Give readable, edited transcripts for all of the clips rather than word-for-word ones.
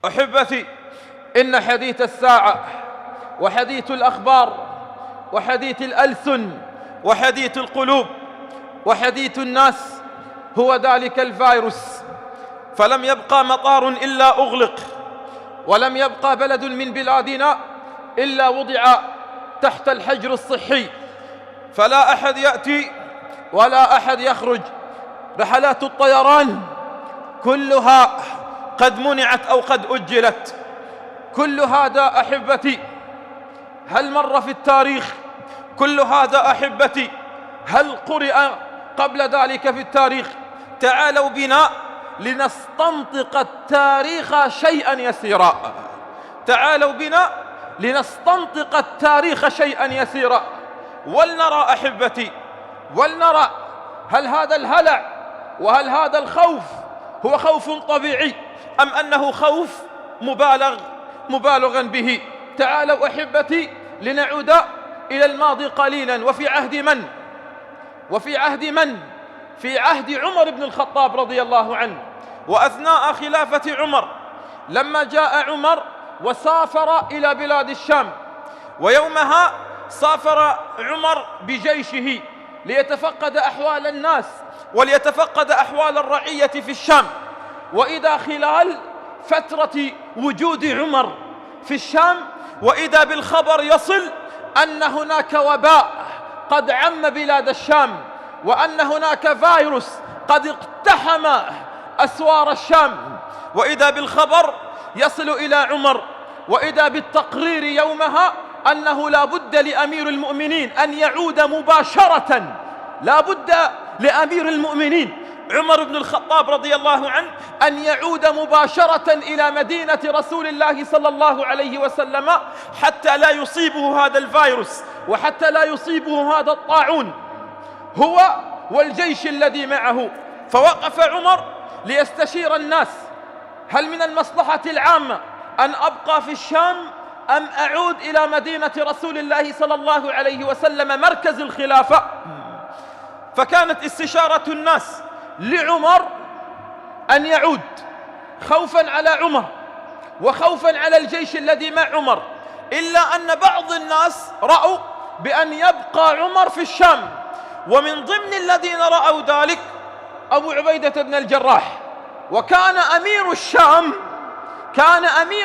أحبتي، إن حديث الساعة وحديث الأخبار وحديث الألسن وحديث القلوب وحديث الناس هو ذلك الفيروس. فلم يبقى مطار إلا أغلق، ولم يبقى بلد من بلادنا إلا وضع تحت الحجر الصحي، فلا أحد يأتي ولا أحد يخرج. رحلات الطيران كلها قد منعت أو قد أجلت. كل هذا أحبتي هل مر في التاريخ؟ كل هذا أحبتي هل قرئ قبل ذلك في التاريخ؟ تعالوا بنا لنستنطق التاريخ شيئا يسيرا. تعالوا بنا لنستنطق التاريخ شيئا يسيرا، ولنرى أحبتي، ولنرى هل هذا الهلع وهل هذا الخوف هو خوف طبيعي أم أنه خوف مبالغا به. تعالوا أحبتي لنعود إلى الماضي قليلا. وفي عهد من؟ في عهد عمر بن الخطاب رضي الله عنه، وأثناء خلافة عمر لما جاء عمر وسافر إلى بلاد الشام. ويومها سافر عمر بجيشه ليتفقد أحوال الناس وليتفقد أحوال الرعية في الشام. وإذا خلال فترة وجود عمر في الشام وإذا بالخبر يصل أن هناك وباء قد عم بلاد الشام، وأن هناك فيروس قد اقتحم أسوار الشام. وإذا بالخبر يصل إلى عمر، وإذا بالتقرير يومها أنه لا بد لأمير المؤمنين أن يعود مباشرة، لا بد لأمير المؤمنين عمر بن الخطاب رضي الله عنه أن يعود مباشرة إلى مدينة رسول الله صلى الله عليه وسلم حتى لا يصيبه هذا الفيروس وحتى لا يصيبه هذا الطاعون هو والجيش الذي معه. فوقف عمر ليستشير الناس: هل من المصلحة العامة أن أبقى في الشام أم أعود إلى مدينة رسول الله صلى الله عليه وسلم مركز الخلافة؟ فكانت استشارة الناس لعمر أن يعود، خوفا على عمر وخوفا على الجيش الذي مع عمر، إلا أن بعض الناس رأوا بأن يبقى عمر في الشام. ومن ضمن الذين رأوا ذلك أبو عبيدة بن الجراح، وكان أمير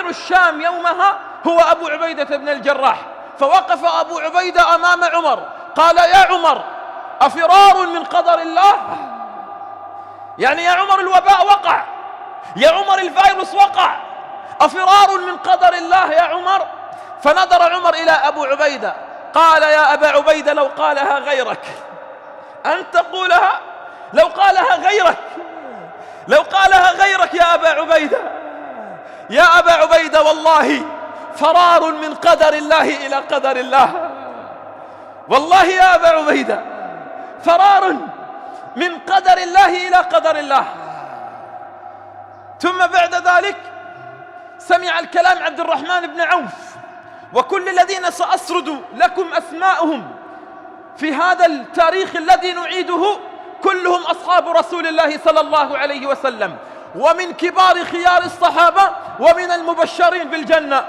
الشام يومها هو أبو عبيدة بن الجراح. فوقف أبو عبيدة أمام عمر قال: يا عمر، أفرار من قدر الله؟ يعني يا عمر الوباء وقع، يا عمر الفيروس وقع، أفرار من قدر الله يا عمر؟ فنظر عمر إلى أبو عبيدة قال: يا أبا عبيدة، لو قالها غيرك أن تقولها، لو قالها غيرك يا أبا عبيدة، يا أبا عبيدة، والله فرار من قدر الله إلى قدر الله، والله يا أبا عبيدة فرار من قدر الله إلى قدر الله. ثم بعد ذلك سمع الكلام عبد الرحمن بن عوف، وكل الذين سأسرد لكم أسماءهم في هذا التاريخ الذي نعيده كلهم أصحاب رسول الله صلى الله عليه وسلم، ومن كبار خيار الصحابة ومن المبشرين بالجنة.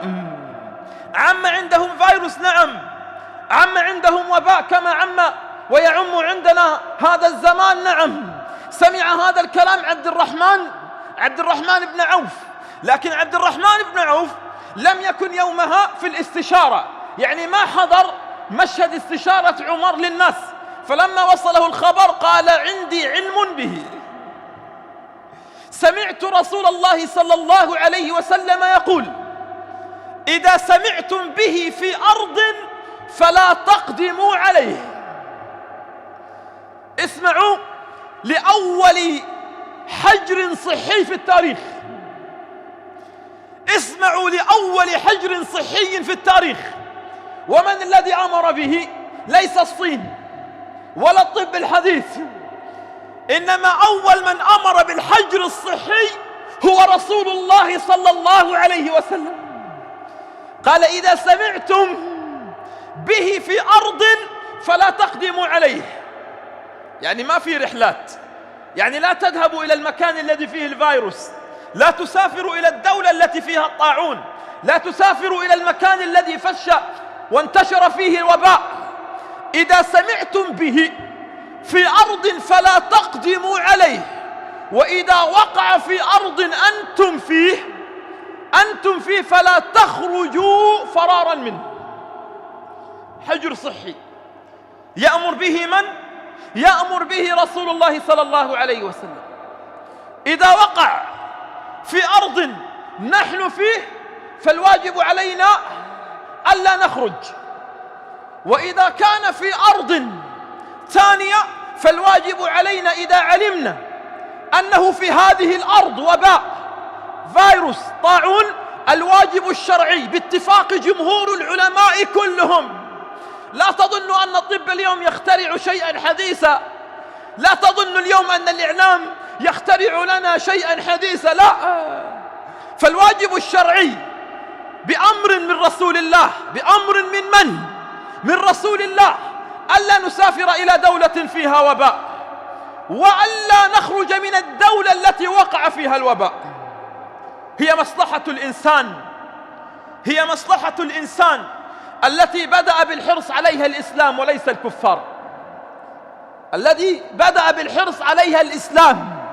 عم عندهم فيروس، نعم، عم عندهم وباء كما عم ويعم عندنا هذا الزمان، نعم. سمع هذا الكلام عبد الرحمن بن عوف، لكن عبد الرحمن بن عوف لم يكن يومها في الاستشارة، يعني ما حضر مشهد استشارة عمر للناس. فلما وصله الخبر قال: عندي علم به، سمعت رسول الله صلى الله عليه وسلم يقول: إذا سمعتم به في أرض فلا تقدموا عليه. اسمعوا لأول حجر صحي في التاريخ، اسمعوا لأول حجر صحي في التاريخ. ومن الذي أمر به؟ ليس الصين ولا الطب الحديث، إنما أول من أمر بالحجر الصحي هو رسول الله صلى الله عليه وسلم. قال: إذا سمعتم به في أرض فلا تقدموا عليه، يعني ما في رحلات، يعني لا تذهبوا إلى المكان الذي فيه الفيروس، لا تسافروا إلى الدولة التي فيها الطاعون، لا تسافروا إلى المكان الذي فش وانتشر فيه الوباء. إذا سمعتم به في أرض فلا تقدموا عليه، وإذا وقع في أرض أنتم فيه فلا تخرجوا فرارا منه. حجر صحي يأمر به من؟ يأمر به رسول الله صلى الله عليه وسلم. إذا وقع في أرض نحن فيه فالواجب علينا ألا نخرج، وإذا كان في أرض ثانية فالواجب علينا إذا علمنا أنه في هذه الأرض وباء فيروس طاعون، الواجب الشرعي باتفاق جمهور العلماء كلهم. لا تظنوا أن الطب اليوم يخترع شيئا حديثا، لا تظنوا اليوم أن الإعلام يخترع لنا شيئا حديثا، لا. فالواجب الشرعي بأمر من رسول الله، بأمر من رسول الله، ألا نسافر إلى دولة فيها وباء، وألا نخرج من الدولة التي وقع فيها الوباء. هي مصلحة الإنسان التي بدأ بالحرص عليها الإسلام وليس الكفار، الذي بدأ بالحرص عليها الإسلام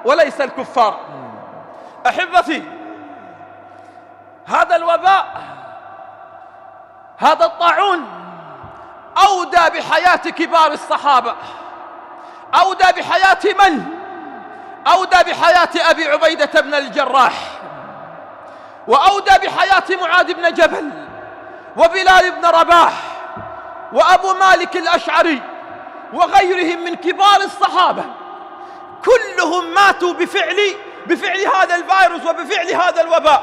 وليس الكفار. أحبتي، هذا الوباء، هذا الطاعون أودى بحياة كبار الصحابة. أودى بحياة من؟ أودى بحياة أبي عبيدة بن الجراح، وأودى بحياة معاذ بن جبل، وبلال بن رباح، وأبو مالك الأشعري، وغيرهم من كبار الصحابة. كلهم ماتوا بفعل هذا الفيروس وبفعل هذا الوباء،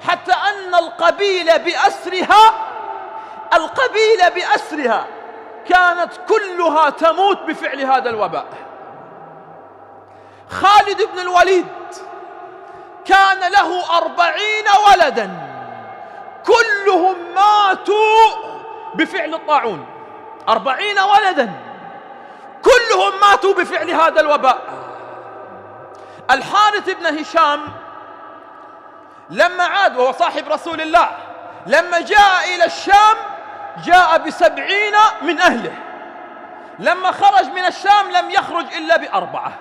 حتى أن القبيلة بأسرها كانت كلها تموت بفعل هذا الوباء. خالد بن الوليد كان له 40 ولدا، كلهم ماتوا بفعل الطاعون. 40 ولدا كلهم ماتوا بفعل هذا الوباء. الحارث بن هشام لما عاد، وهو صاحب رسول الله، لما جاء إلى الشام جاء ب70 من أهله. لما خرج من الشام لم يخرج إلا ب4.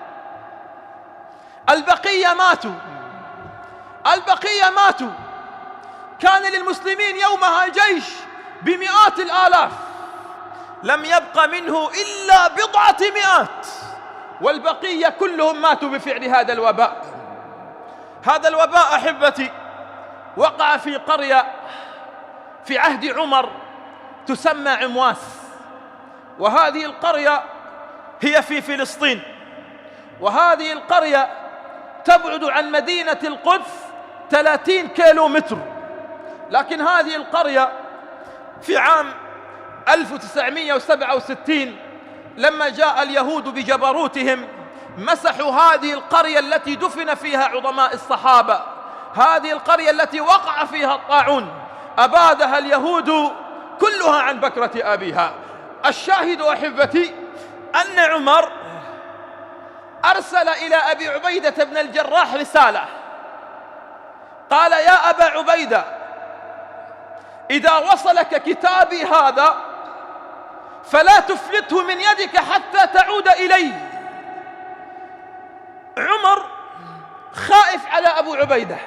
البقية ماتوا. كان للمسلمين يومها جيش بمئات الآلاف، لم يبق منه إلا 100، والبقية كلهم ماتوا بفعل هذا الوباء. هذا الوباء أحبتي وقع في قرية في عهد عمر تسمى عمواس، وهذه القرية هي في فلسطين، وهذه القرية تبعد عن مدينة القدس 30 كيلومتر. لكن هذه القرية في عام 1967 لما جاء اليهود بجبروتهم مسحوا هذه القرية التي دفن فيها عظماء الصحابة، هذه القرية التي وقع فيها الطاعون، أبادها اليهود كلها عن بكرة أبيها. الشاهد أحبتي أن عمر أرسل إلى أبي عبيدة بن الجراح رسالة، قال: يا أبا عبيدة، إذا وصلك كتابي هذا فلا تفلته من يدك حتى تعود إلي. عمر خائف على أبو عبيدة،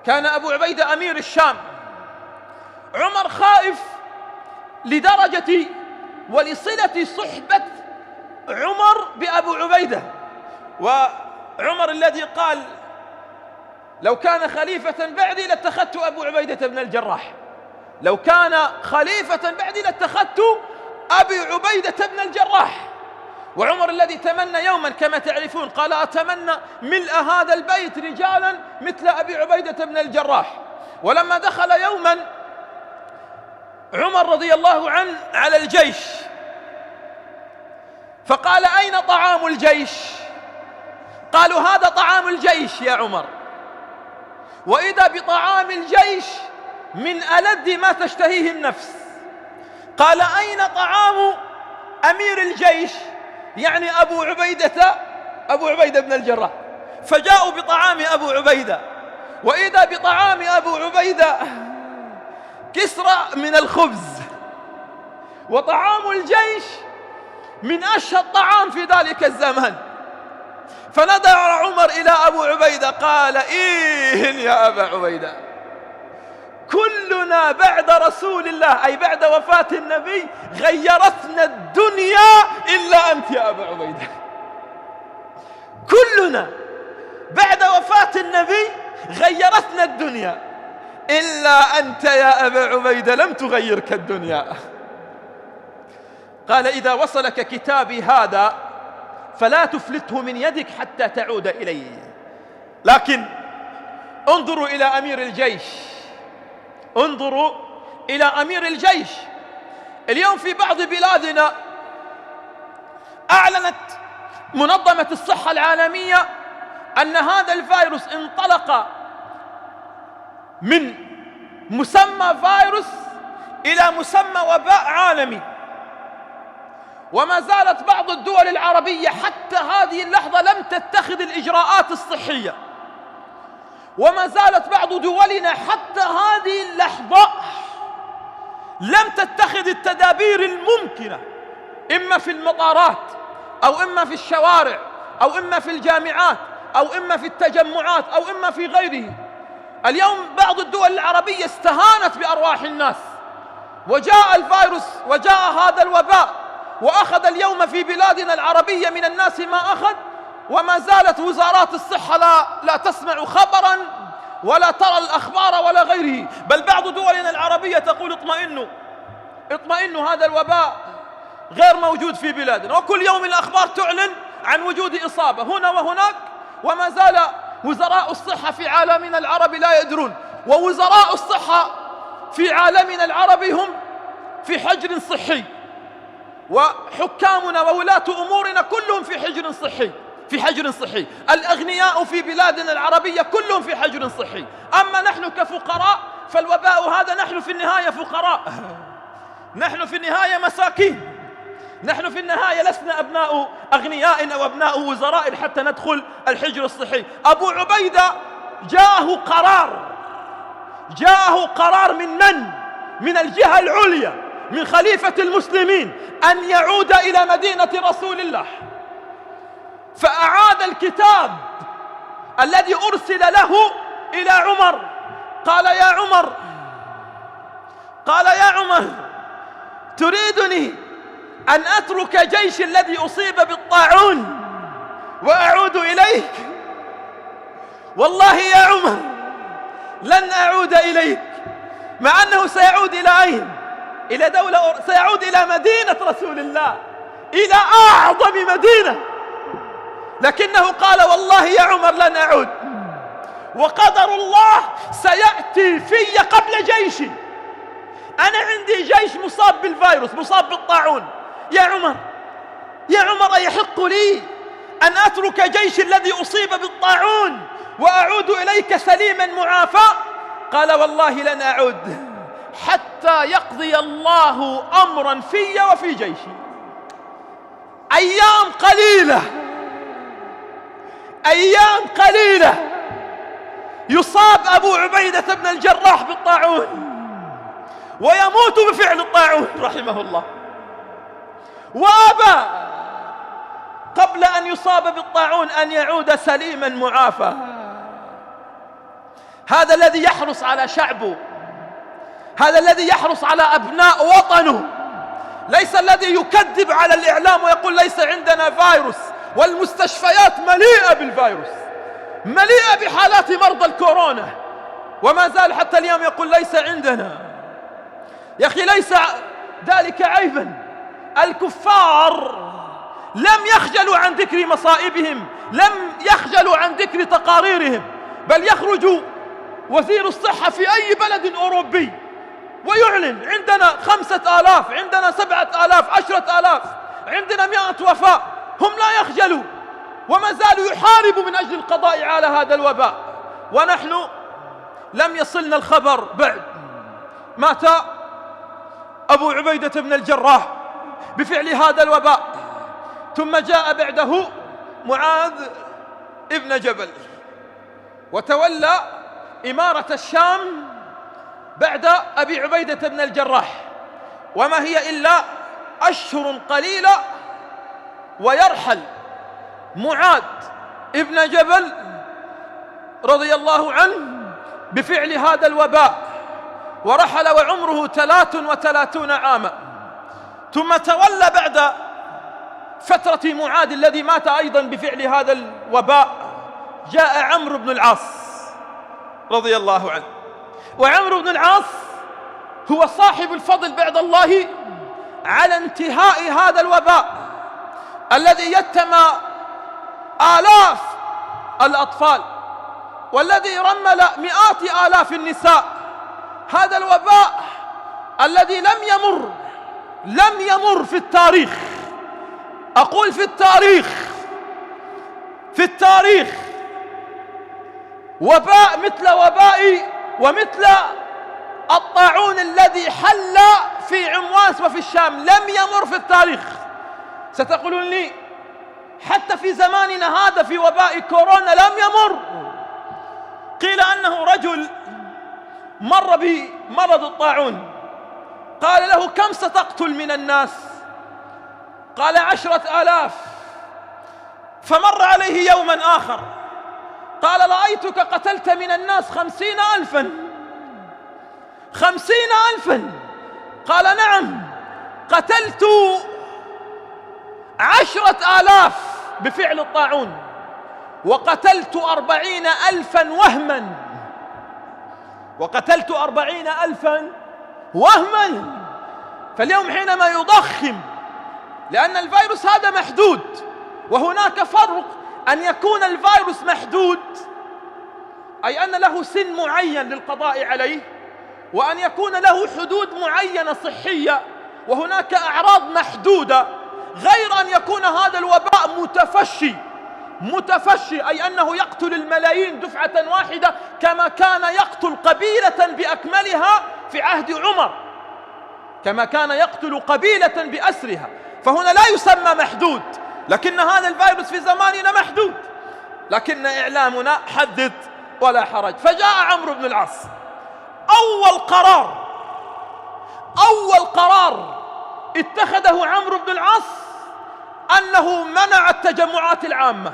كان أبو عبيدة أمير الشام. عمر خائف لدرجة ولصلة صحبة عمر بأبو عبيدة، وعمر الذي قال: لو كان خليفة بعدي لاتخذت أبو عبيدة بن الجراح، لو كان خليفة بعدي لاتخذت أبي عبيدة بن الجراح. وعمر الذي تمنى يوما كما تعرفون قال: أتمنى ملء هذا البيت رجالا مثل أبي عبيدة بن الجراح. ولما دخل يوما عمر رضي الله عنه على الجيش فقال: أين طعام الجيش؟ قالوا: هذا طعام الجيش يا عمر. وإذا بطعام الجيش من ألد ما تشتهيه النفس. قال: أين طعام أمير الجيش؟ يعني أبو عبيدة بن الجراح. فجاءوا بطعام أبو عبيدة، وإذا بطعام أبو عبيدة كسرة من الخبز، وطعام الجيش من أشهى الطعام في ذلك الزمان. فنادى عمر إلى أبو عبيدة قال: إيه يا أبا عبيدة، كلنا بعد رسول الله، أي بعد وفاة النبي، غيرتنا الدنيا إلا أنت يا أبا عبيدة. كلنا بعد وفاة النبي غيرتنا الدنيا إلا أنت يا أبا عبيدة لم تغيرك الدنيا. قال: إذا وصلك كتابي هذا فلا تفلته من يدك حتى تعود إليه. لكن انظروا إلى أمير الجيش، انظروا إلى أمير الجيش. اليوم في بعض بلادنا أعلنت منظمة الصحة العالمية أن هذا الفيروس انطلق من مسمى فيروس إلى مسمى وباء عالمي، وما زالت بعض الدول العربية حتى هذه اللحظة لم تتخذ الإجراءات الصحية، وما زالت بعض دولنا حتى هذه اللحظة لم تتخذ التدابير الممكنة، إما في المطارات أو إما في الشوارع أو إما في الجامعات أو إما في التجمعات أو إما في غيره. اليوم بعض الدول العربية استهانت بأرواح الناس، وجاء الفيروس وجاء هذا الوباء وأخذ اليوم في بلادنا العربية من الناس ما أخذ، وما زالت وزارات الصحة لا تسمع خبرا ولا ترى الأخبار ولا غيره. بل بعض دولنا العربية تقول: اطمئنوا هذا الوباء غير موجود في بلادنا. وكل يوم الأخبار تعلن عن وجود إصابة هنا وهناك، وما زال وزراء الصحة في عالمنا العربي لا يدرون. ووزراء الصحة في عالمنا العربي هم في حجر صحي، وحكامنا وولاة أمورنا كلهم في حجر صحي. الأغنياء في بلادنا العربية كلهم في حجر صحي. أما نحن كفقراء فالوباء هذا نحن في النهاية فقراء، نحن في النهاية مساكين، نحن في النهاية لسنا أبناء أغنياء أو أبناء وزراء حتى ندخل الحجر الصحي. أبو عبيدة جاءه قرار من الجهة العليا، من خليفة المسلمين، أن يعود إلى مدينة رسول الله، فأعاد الكتاب الذي أرسل له إلى عمر. قال: يا عمر تريدني أن أترك جيش الذي أصيب بالطاعون وأعود إليك؟ والله يا عمر لن أعود إليك، مع أنه سيعود إلى أين؟ إلى دولة، سيعود إلى مدينة رسول الله، إلى أعظم مدينة، لكنه قال: والله يا عمر لن أعود، وقدر الله سيأتي في قبل جيشي. أنا عندي جيش مصاب بالفيروس، مصاب بالطاعون. يا عمر أيحق لي أن أترك جيش الذي أصيب بالطاعون وأعود إليك سليما معافى؟ قال: والله لن أعود حتى يقضي الله أمرا في وفي جيشي. أيام قليلة يصاب أبو عبيدة بن الجراح بالطاعون ويموت بفعل الطاعون رحمه الله، وأبى قبل أن يصاب بالطاعون أن يعود سليما معافى. هذا الذي يحرص على شعبه، هذا الذي يحرص على أبناء وطنه، ليس الذي يكذب على الإعلام ويقول ليس عندنا فيروس، والمستشفيات مليئة بالفيروس، مليئة بحالات مرضى الكورونا، وما زال حتى اليوم يقول ليس عندنا. يا أخي ليس ذلك عيبا، الكفار لم يخجلوا عن ذكر مصائبهم، لم يخجلوا عن ذكر تقاريرهم، بل يخرج وزير الصحة في أي بلد أوروبي ويعلن عندنا 5000، عندنا 7000، 10,000، عندنا 100 وفاة. هم لا يخجلوا وما زالوا يحاربوا من أجل القضاء على هذا الوباء، ونحن لم يصلنا الخبر بعد. مات أبو عبيدة بن الجراح بفعل هذا الوباء، ثم جاء بعده معاذ ابن جبل، وتولى إمارة الشام بعد أبي عبيدة بن الجراح، وما هي إلا أشهر قليلة ويرحل معاذ ابن جبل رضي الله عنه بفعل هذا الوباء، ورحل وعمره 33 عاما. ثم تولى بعد فترة معاذ الذي مات أيضا بفعل هذا الوباء جاء عمرو بن العاص رضي الله عنه. وعمرو بن العاص هو صاحب الفضل بعد الله على انتهاء هذا الوباء الذي يتم آلاف الأطفال والذي رمل مئات آلاف النساء. هذا الوباء الذي لم يمر في التاريخ، أقول في التاريخ وباء مثل وباء ومثل الطاعون الذي حل في عمواس وفي الشام، لم يمر في التاريخ. ستقولون لي حتى في زماننا هذا في وباء كورونا لم يمر. قيل أنه رجل مر بمرض الطاعون، قال له: كم ستقتل من الناس؟ قال: 10,000. فمر عليه يوما آخر قال: رأيتك قتلت من الناس 50,000. 50,000. قال: نعم، قتلت 10,000 بفعل الطاعون، وقتلت 40,000 وهما، وقتلت 40,000 وهما. فاليوم حينما يضخم، لأن الفيروس هذا محدود، وهناك فرق أن يكون الفيروس محدود أي أن له سن معين للقضاء عليه، وأن يكون له حدود معينة صحية وهناك أعراض محدودة، غير أن يكون هذا الوباء متفشي أي أنه يقتل الملايين دفعة واحدة كما كان يقتل قبيلة بأكملها في عهد عمر، كما كان يقتل قبيلة بأسرها. فهنا لا يسمى محدود، لكن هذا الفيروس في زماننا محدود، لكن إعلامنا حدث ولا حرج. فجاء عمرو بن العاص، أول قرار اتخذه عمرو بن العاص أنه منع التجمعات العامة.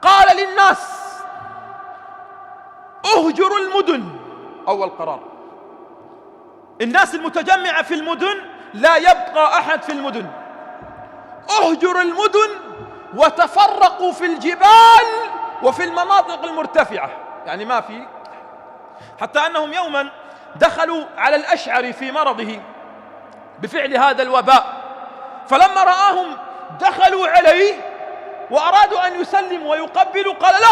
قال للناس: اهجروا المدن. أول قرار، الناس المتجمعة في المدن لا يبقى أحد في المدن، اهجروا المدن وتفرقوا في الجبال وفي المناطق المرتفعة، يعني ما في. حتى أنهم يوما دخلوا على الأشعري في مرضه بفعل هذا الوباء، فلما رآهم دخلوا عليه وأرادوا أن يسلموا ويقبلوا، قال: لا.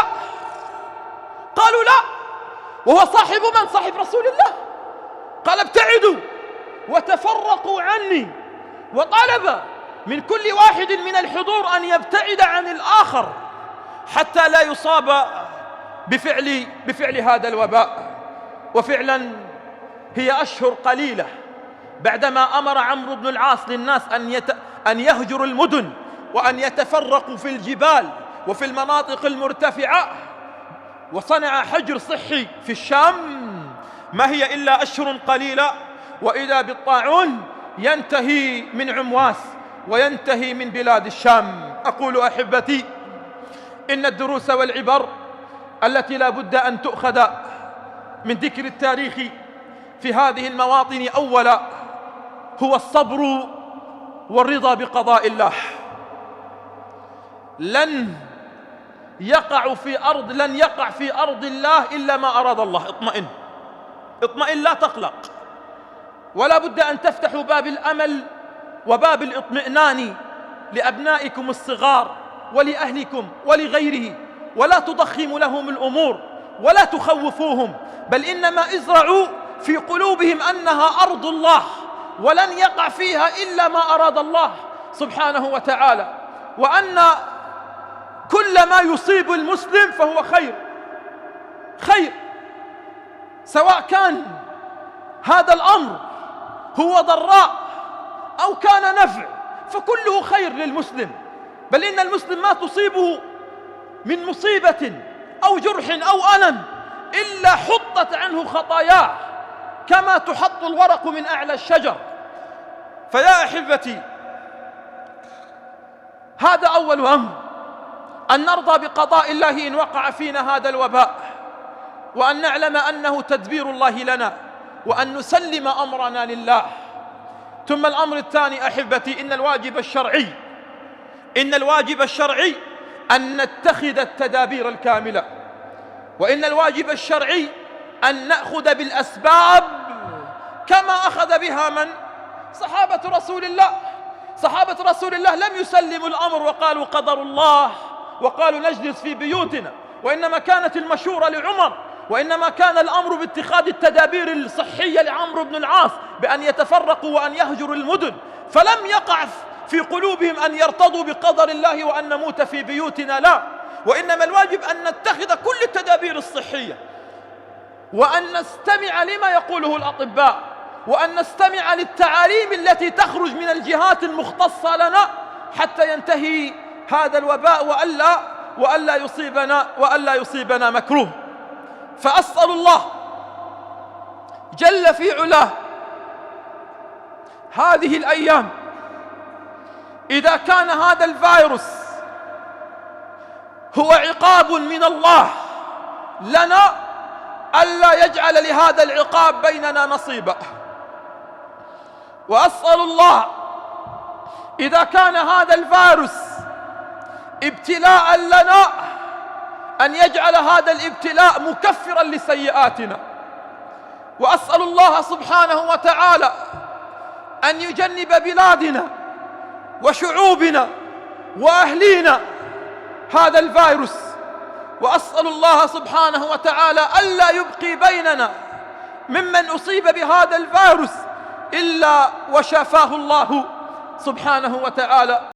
قالوا: لا، وهو صاحب من؟ صاحب رسول الله. قال: ابتعدوا وتفرقوا عني، وطلب من كل واحد من الحضور أن يبتعد عن الآخر حتى لا يصاب بفعل هذا الوباء. وفعلا هي أشهر قليلة بعدما أمر عمرو بن العاص للناس أن يهجروا المدن وأن يتفرقوا في الجبال وفي المناطق المرتفعة، وصنع حجر صحي في الشام، ما هي إلا أشهر قليلة وإذا بالطاعون ينتهي من عمواس وينتهي من بلاد الشام. أقول أحبتي، إن الدروس والعبر التي لا بد أن تؤخذ من ذكر التاريخ في هذه المواطن أولا هو الصبر والرضا بقضاء الله. لن يقع في أرض الله إلا ما أراد الله. اطمئن، لا تقلق، ولا بد أن تفتحوا باب الأمل وباب الاطمئنان لأبنائكم الصغار ولأهلكم ولغيره، ولا تضخموا لهم الأمور ولا تخوفوهم، بل إنما ازرعوا في قلوبهم أنها أرض الله ولن يقع فيها إلا ما أراد الله سبحانه وتعالى، وأن كل ما يصيب المسلم فهو خير، سواء كان هذا الأمر هو ضراء أو كان نفع، فكله خير للمسلم. بل إن المسلم ما تصيبه من مصيبة أو جرح أو ألم إلا حطت عنه خطاياه كما تحط الورق من أعلى الشجر. فيا أحبتي، هذا أول أمر، أن نرضى بقضاء الله إن وقع فينا هذا الوباء، وأن نعلم أنه تدبير الله لنا، وأن نسلم أمرنا لله. ثم الأمر الثاني أحبتي، إن الواجب الشرعي أن نتخذ التدابير الكاملة، وإن الواجب الشرعي أن نأخذ بالأسباب كما أخذ بها من؟ صحابة رسول الله. صحابة رسول الله لم يسلموا الأمر وقالوا قدر الله وقالوا نجلس في بيوتنا، وإنما كانت المشورة لعمر، وإنما كان الأمر باتخاذ التدابير الصحية لعمرو بن العاص بأن يتفرقوا وأن يهجروا المدن. فلم يقع في قلوبهم أن يرتضوا بقدر الله وأن نموت في بيوتنا، لا، وإنما الواجب أن نتخذ كل التدابير الصحية، وأن نستمع لما يقوله الأطباء، وأن نستمع للتعاليم التي تخرج من الجهات المختصة لنا حتى ينتهي هذا الوباء وألا يصيبنا مكروه. فأسأل الله جل في علاه هذه الأيام إذا كان هذا الفيروس هو عقاب من الله لنا، ألا يجعل لهذا العقاب بيننا نصيبا. وأسأل الله إذا كان هذا الفيروس ابتلاء لنا أن يجعل هذا الابتلاء مكفرا لسيئاتنا. وأسأل الله سبحانه وتعالى أن يجنب بلادنا وشعوبنا وأهلينا هذا الفيروس. وأسأل الله سبحانه وتعالى ألا يبقي بيننا ممن أصيب بهذا الفيروس إلا وشافاه الله سبحانه وتعالى.